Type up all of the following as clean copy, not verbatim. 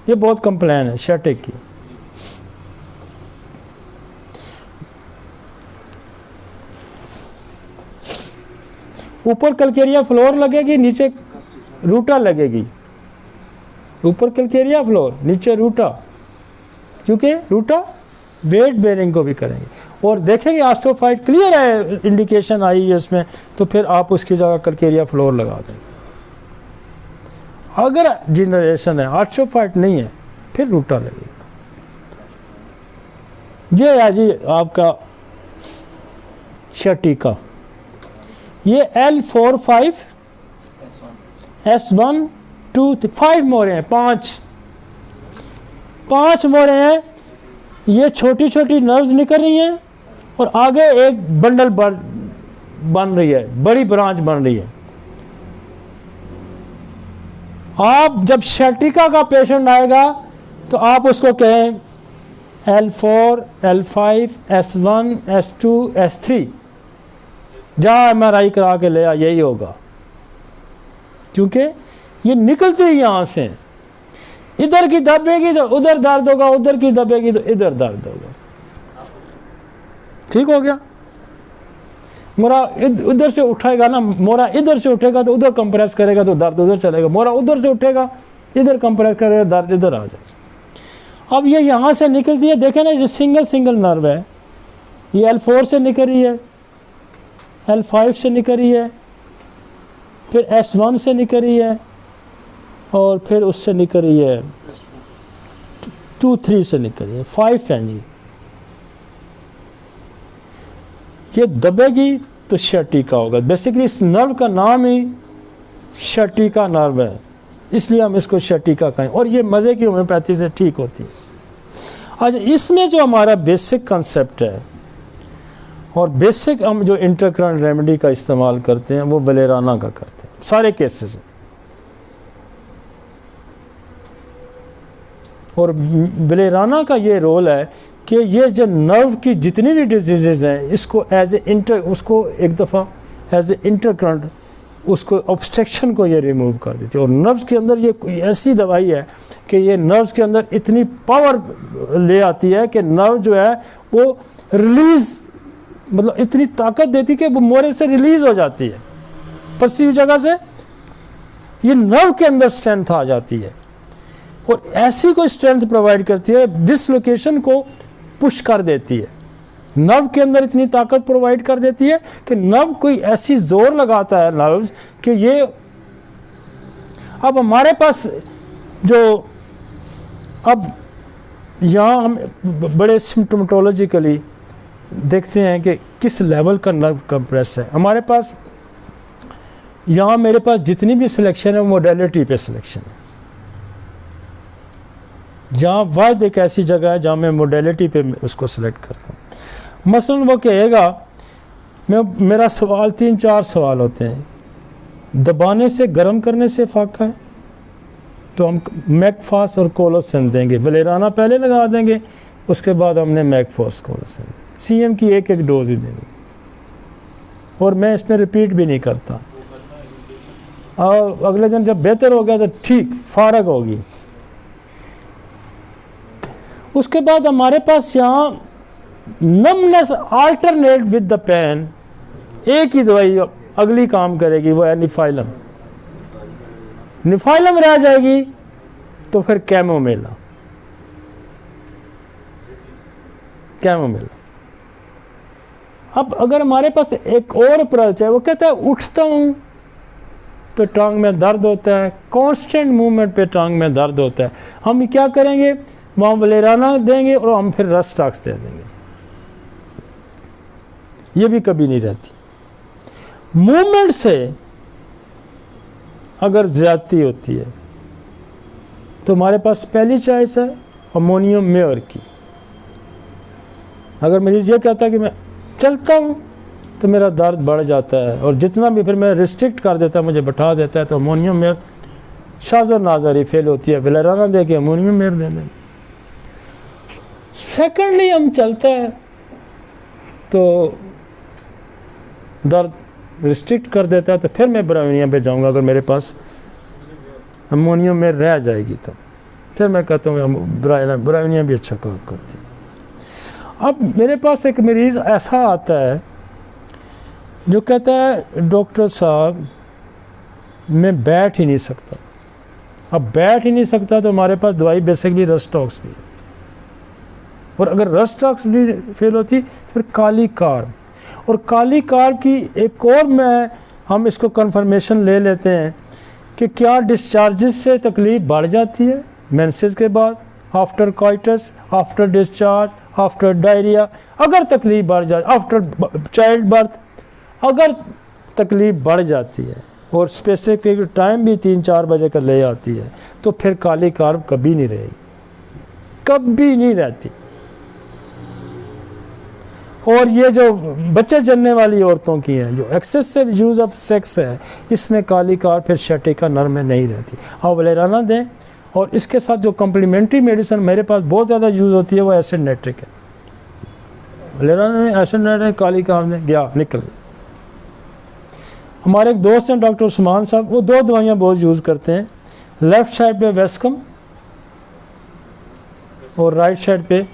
ये बहुत कंप्लेन है शर्टिक की। ऊपर कैलकेरिया फ्लोर लगेगी, नीचे रूटा लगेगी। ऊपर कैलकेरिया फ्लोर, नीचे रूटा, क्योंकि रूटा वेट बेरिंग को भी करेंगे। और देखेंगे ऑस्टियोफाइट क्लियर है, इंडिकेशन आई है इसमें, तो फिर आप उसकी जगह कैलकेरिया फ्लोर लगा देंगे। अगर जनरेशन है, ऑस्टियोफाइट नहीं है, फिर रूटा लगेगा। ये है जी आपका शर्टिका। ये L4-5 S1 2 5 मोड़े हैं, पांच मोड़े हैं। ये छोटी छोटी नर्व्स निकल रही हैं और आगे एक बंडल बन रही है, बड़ी ब्रांच बन रही है। आप जब शर्टिका का पेशेंट आएगा तो आप उसको कहें L4 L5 S1 S2 S3, जहाँ MRI करा के ले आ, यही होगा। क्योंकि ये निकलते ही यहाँ से, इधर की दबेगी तो उधर दर्द होगा, उधर की दबेगी तो इधर दर्द होगा। ठीक हो गया। मोरा उधर से उठाएगा ना, मोरा इधर से उठेगा तो उधर कंप्रेस करेगा तो दर्द उधर चलेगा, मोरा उधर से उठेगा इधर कंप्रेस करेगा दर्द इधर आ जाएगा। अब ये यहाँ से निकलती है, देखें ना, ये सिंगल नर्व है, ये L4 से निकल रही है, L5 से निकल रही है, फिर S1 से निकल रही है, और फिर उससे निकल रही है 2-3 से निकल रही है, 5 है जी। ये दबेगी तो शर्टिका होगा। बेसिकली इस नर्व का नाम ही शर्टिका नर्व है, इसलिए हम इसको शर्टिका कहें। और ये मज़े की होम्योपैथी से ठीक होती है। अच्छा, इसमें जो हमारा बेसिक कंसेप्ट है और बेसिक हम जो इंटरकरंट रेमेडी का इस्तेमाल करते हैं वो वलेराना का करते हैं सारे केसेस में। और वलेराना का ये रोल है कि ये जो नर्व की जितनी भी डिजीज़ हैं इसको उसको एक दफ़ा एज ए इंटरकरंट उसको ऑब्स्ट्रक्शन को ये रिमूव कर देती है। और नर्व्स के अंदर ये कोई ऐसी दवाई है कि ये नर्व्स के अंदर इतनी पावर ले आती है कि नर्व जो है वो रिलीज़, मतलब इतनी ताकत देती है कि वो मोरे से रिलीज़ हो जाती है, पसीव जगह से ये नर्व के अंदर स्ट्रेंथ आ जाती है। और ऐसी कोई स्ट्रेंथ प्रोवाइड करती है, डिसलोकेशन को पुश कर देती है, नर्व के अंदर इतनी ताकत प्रोवाइड कर देती है कि नर्व कोई ऐसी जोर लगाता है नर्व्स कि ये। अब हमारे पास जो अब यहाँ हम बड़े सिम्टोमेटोलॉजिकली देखते हैं कि किस लेवल का नर्व कंप्रेस है। हमारे पास यहाँ मेरे पास जितनी भी सिलेक्शन है वो मोडेलिटी पे सिलेक्शन है। जहाँ वाद एक ऐसी जगह है जहाँ मैं मोडेलिटी पे उसको सिलेक्ट करता हूँ। मसलन वो कहेगा, मेरा सवाल 3-4 सवाल होते हैं, दबाने से गर्म करने से फाका है तो हम मैकफास और कोलोसिन देंगे, वलेराना पहले लगा देंगे, उसके बाद हमने मैकफास कोलोसिन CM की एक डोज ही देनी। और मैं इसमें रिपीट भी नहीं करता। और अगले दिन जब बेहतर हो गया तो ठीक फारग होगी। उसके बाद हमारे पास यहाँ numbness alternate with the pain, एक ही दवाई अगली काम करेगी, वो है निफाइलम। निफाइलम रह जाएगी तो फिर कैमोमिला। अब अगर हमारे पास एक और अप्रोच है, वो कहता है उठता हूँ तो टांग में दर्द होता है, कांस्टेंट मूवमेंट पे टांग में दर्द होता है, हम क्या करेंगे, वहाँ वलेराना देंगे और हम फिर रस्टाक्स दे देंगे। ये भी कभी नहीं रहती। मूवमेंट से अगर ज्यादती होती है तो हमारे पास पहली चॉइस है अमोनियम मेयर की। अगर मरीज ये कहता है कि मैं चलता हूँ तो मेरा दर्द बढ़ जाता है और जितना भी फिर मैं रिस्ट्रिक्ट कर देता है, मुझे बैठा देता है, तो अमोनियम मेयर शाज़र नाज़री फेल होती है, वलेराना दे के अमोनियम मेयर दे देंगे। सेकेंडली हम चलता है तो दर्द रिस्ट्रिक्ट कर देता है, तो फिर मैं ब्राउनिया पे जाऊंगा अगर मेरे पास अमोनियम में रह जाएगी तो। फिर मैं कहता हूँ ब्राउनियाँ भी अच्छा काम करती हैं। अब मेरे पास एक मरीज़ ऐसा आता है जो कहता है डॉक्टर साहब मैं बैठ ही नहीं सकता। अब बैठ ही नहीं सकता तो हमारे पास दवाई बेसिकली रस्टॉक्स भी है, और अगर रस्टॉक्स भी फेल होती तो फिर काली कार्ब, और काली कार्ब की एक और हम इसको कंफर्मेशन ले लेते हैं कि क्या डिस्चार्जेस से तकलीफ़ बढ़ जाती है मेंसेस के बाद, after coitus, after discharge, after diarrhoea, अगर तकलीफ़ बढ़ जाए, आफ्टर चाइल्ड बर्थ अगर तकलीफ़ बढ़ जाती है और स्पेसिफिक टाइम भी 3-4 बजे का ले आती है तो फिर काली कार्ब कभी नहीं रहेगी, कभी नहीं रहती। और ये जो बच्चे जन्ने वाली औरतों की हैं, जो एक्सेसिव यूज़ ऑफ सेक्स है, इसमें काली कार्ब फिर शटिका नर में नहीं रहती। आप वलेराना दें, और इसके साथ जो कम्प्लीमेंट्री मेडिसिन मेरे पास बहुत ज़्यादा यूज़ होती है वो एसिड नाइट्रिक है। वलेराना में एसिड नाइट्रिक, काली कार्ब में गया निकल गया। हमारे एक दोस्त हैं डॉक्टर उस्मान साहब, वो 2 दवाइयाँ बहुत यूज़ करते हैं, लेफ़्ट साइड पे वेस्कम और राइट साइड पे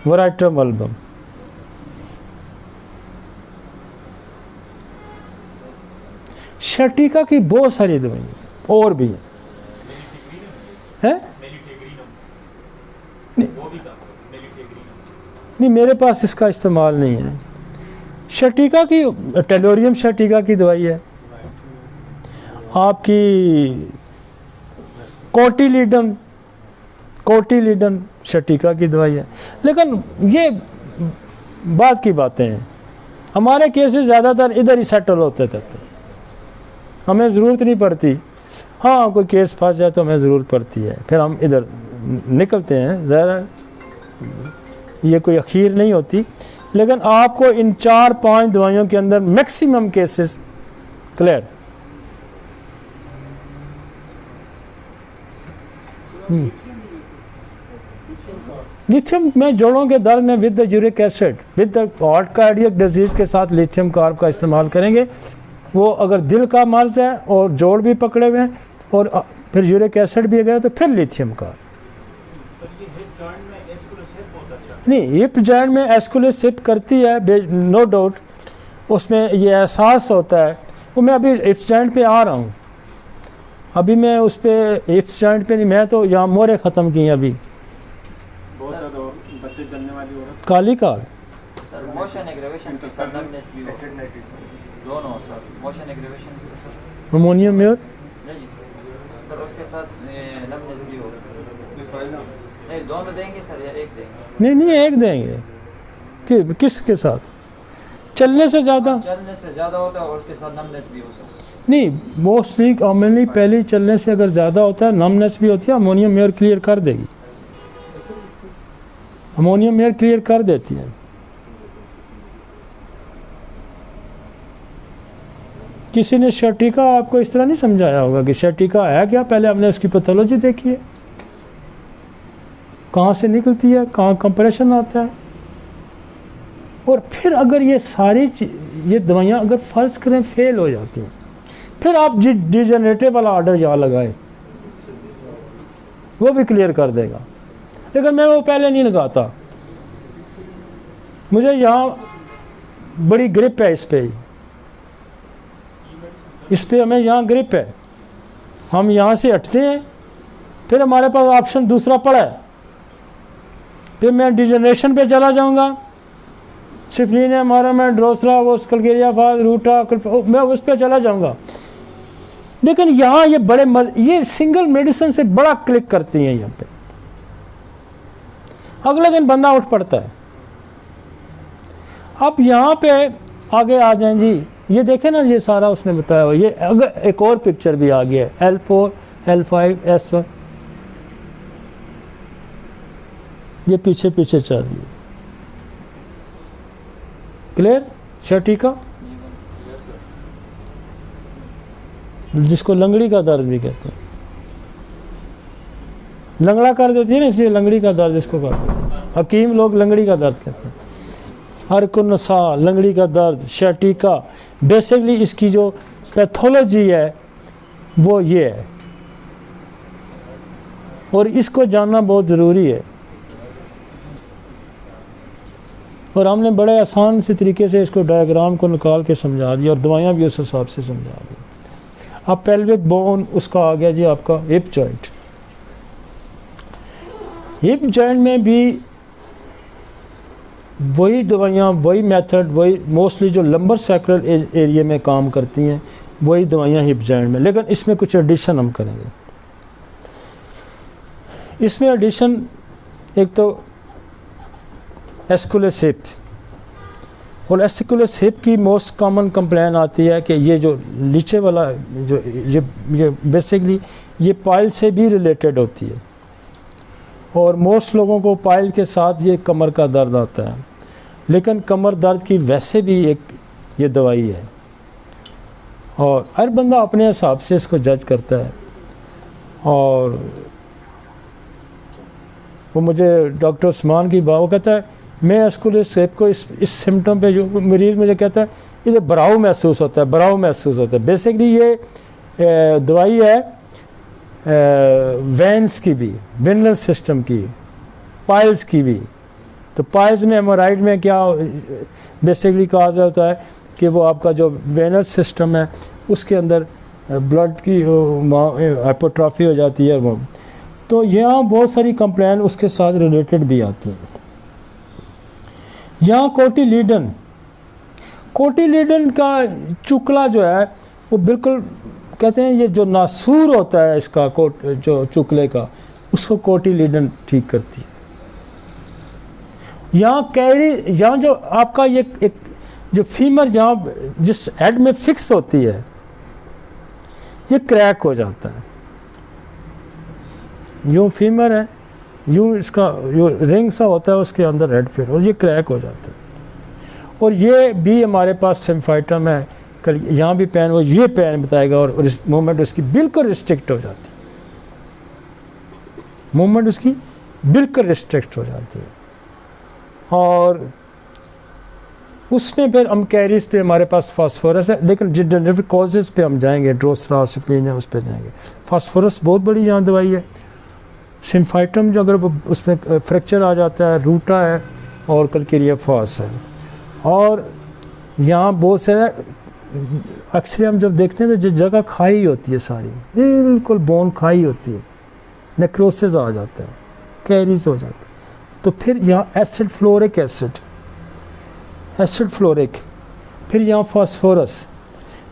वराइट्रम अल्बम। शटिका की बहुत सारी दवाइयाँ और भी हैं, नहीं मेरे पास इसका इस्तेमाल नहीं है। शटिका की टेलोरियम शटिका की दवाई है, आपकी कोटिलीडन शटिका की दवाई है। लेकिन ये बात की बातें हैं, हमारे केसेस ज़्यादातर इधर ही सेटल होते थे, हमें ज़रूरत नहीं पड़ती। हाँ कोई केस फंस जाए तो हमें ज़रूरत पड़ती है, फिर हम इधर निकलते हैं, ज़रा ये कोई अखीर नहीं होती। लेकिन आपको इन 4-5 दवाइयों के अंदर मैक्सिमम केसेस क्लियर। लिथियम में जोड़ों के दर्द में with the uric acid, with the heart cardiac disease के साथ लिथियम कार्ब का इस्तेमाल करेंगे। वो अगर दिल का मर्ज है और जोड़ भी पकड़े हुए हैं और फिर यूरिक एसिड भी अगर तो फिर लिथियम कार्ब। नहीं, हिप जॉइंट में एस्कुलस हिप करती है नो डाउट, उसमें ये एहसास होता है। वो मैं अभी हिप जॉइंट पे आ रहा हूँ, अभी मैं उस पर हिप जॉइंट पे नहीं, मैं तो यहाँ मोरे ख़त्म की हैं अभी। बच्चे जलने वाली औरत kali carb sir, motion aggravation के साथ नमनेस भी दोनों sir, motion aggravation ammonium more नहीं सर, उसके साथ नमनेस भी हो नहीं, दोनों देंगे सर या एक देंगे? नहीं एक देंगे कि किसके साथ? चलने से ज़्यादा होता है और उसके साथ नमनेस भी हो सकता नहीं, मोस्टली कॉमनली पहले चलने से अगर ज़्यादा होता है नमनेस भी होती है, अमोनियम म्योर क्लियर कर देगी, अमोनियम म्योर क्लियर कर देती है। किसी ने शटिका आपको इस तरह नहीं समझाया होगा कि शटिका है क्या, पहले हमने उसकी पैथोलॉजी देखी है, कहाँ से निकलती है, कहाँ कंप्रेशन आता है, और फिर अगर ये सारी ये दवाइयाँ अगर फ़र्ज़ करें फेल हो जाती हैं, फिर आप डिजेनरेटिव वाला ऑर्डर यहाँ लगाए, वो भी क्लियर कर देगा। लेकिन मैं वो पहले नहीं लगाता, मुझे यहाँ बड़ी ग्रिप है इस पे हमें यहाँ ग्रिप है, हम यहाँ से हटते हैं, फिर हमारे पास ऑप्शन दूसरा पड़ा है, फिर मैं डिजेनरेशन पे चला जाऊँगा, सिफलिन है हमारा, मैं ड्रोसरा वो स्कलगेरिया फाज रूटा मैं उस पर चला जाऊँगा। लेकिन यहाँ ये बड़े ये सिंगल मेडिसिन से बड़ा क्लिक करती हैं यहाँ पे, अगले दिन बंदा उठ पड़ता है। अब यहाँ पे आगे आ जाएं जी, ये देखें ना, ये सारा उसने बताया हुआ, ये अगर एक और पिक्चर भी आ गया है L4 L5 S1, ये पीछे पीछे चल रही है, क्लियर? शटिका जिसको लंगड़ी का दर्द भी कहते हैं, लंगड़ा कर देती है ना, इसलिए लंगड़ी का दर्द इसको कहते हैं, हकीम लोग लंगड़ी का दर्द कहते हैं। हर कुन्नसा लंगड़ी का दर्द, शटिका, बेसिकली इसकी जो पैथोलॉजी है वो ये है। और इसको जानना बहुत ज़रूरी है। और हमने बड़े आसान से तरीके से इसको डायग्राम को निकाल के समझा दिया और दवाइयाँ भी उस हिसाब से समझा दी। अब पेल्विक बोन उसका आ गया जी आपका हिप जॉइंट। हिप जॉइंट में भी वही दवाइयाँ, वही मेथड, वही मोस्टली जो लंबर सैक्रल एरिया में काम करती हैं वही दवाइयाँ हिप जॉइंट में, लेकिन इसमें कुछ एडिशन हम करेंगे। इसमें एडिशन एक तो एस्कुलस हिप, और एस्कुलस हिप की मोस्ट कॉमन कंप्लेन आती है कि ये जो नीचे वाला जो ये बेसिकली ये पाइल से भी रिलेटेड होती है, और मोस्ट लोगों को पाइल के साथ ये कमर का दर्द आता है, लेकिन कमर दर्द की वैसे भी एक ये दवाई है और हर बंदा अपने हिसाब से इसको जज करता है। और वो मुझे डॉक्टर उस्मान की बात, वो कहता है मैं एस्कुलस हिप को इस सिम्टम पे, जो मरीज़ मुझे कहता है इसे भराव महसूस होता है, भराव महसूस होता है। बेसिकली ये दवाई है वेंस की भी, वेनल सिस्टम की, पाइल्स की भी। तो पाइल्स में हेमोराइड में क्या बेसिकली कहा जाता है कि वो आपका जो वेनल सिस्टम है उसके अंदर ब्लड की हाइपोट्रॉफी हो जाती है वो। तो यहाँ बहुत सारी कंप्लेन उसके साथ रिलेटेड भी आती हैं। यहाँ कोटिलीडन, कोटिलीडन का चुकला जो है वो बिल्कुल कहते हैं ये जो नासूर होता है इसका जो चुकले का, उसको कोटिलीडन ठीक करती है। यहाँ कैरी, यहाँ जो आपका ये एक जो फीमर जहाँ जिस हेड में फिक्स होती है ये क्रैक हो जाता है। यूँ फीमर है, यूँ इसका जो रिंग सा होता है उसके अंदर हेड फिट, और ये क्रैक हो जाता है। और ये भी हमारे पास सिम्फाइटम है, कल यहाँ भी पेन, वो ये पेन बताएगा और इस मूवमेंट उसकी बिल्कुल रिस्ट्रिक्ट हो जाती है, मूवमेंट उसकी बिल्कुल रिस्ट्रिक्ट हो जाती है। और उसमें फिर हम कैरीज पे हमारे पास फास्फोरस है, लेकिन जिन जेनेटिक कॉजेज़ पे हम जाएंगे, ड्रोसरा सिप्लिन है उस पर जाएंगे। फास्फोरस बहुत बड़ी यहाँ दवाई है। सिम्फाइटम जो अगर उसमें फ्रैक्चर आ जाता है, रूटा है और कलकेरिया फॉस है। और यहाँ बहुत सारे अक्सर हम जब देखते हैं तो जिस जगह खाई होती है सारी बिल्कुल बोन खाई होती है, नेक्रोसिस आ जाता है, कैरीज हो जाता है। तो फिर यहाँ acid fluoric acid, acid fluoric, फिर यहाँ फास्फोरस,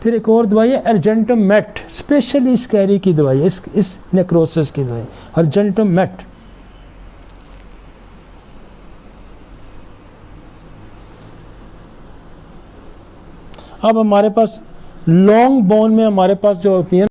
फिर एक और दवाई है अर्जेंटम मेट, स्पेशली इस कैरी की दवाई है, इस नेक्रोसिस की दवाई अर्जेंटम मेट। अब हमारे पास लॉन्ग बोन में हमारे पास जो होती है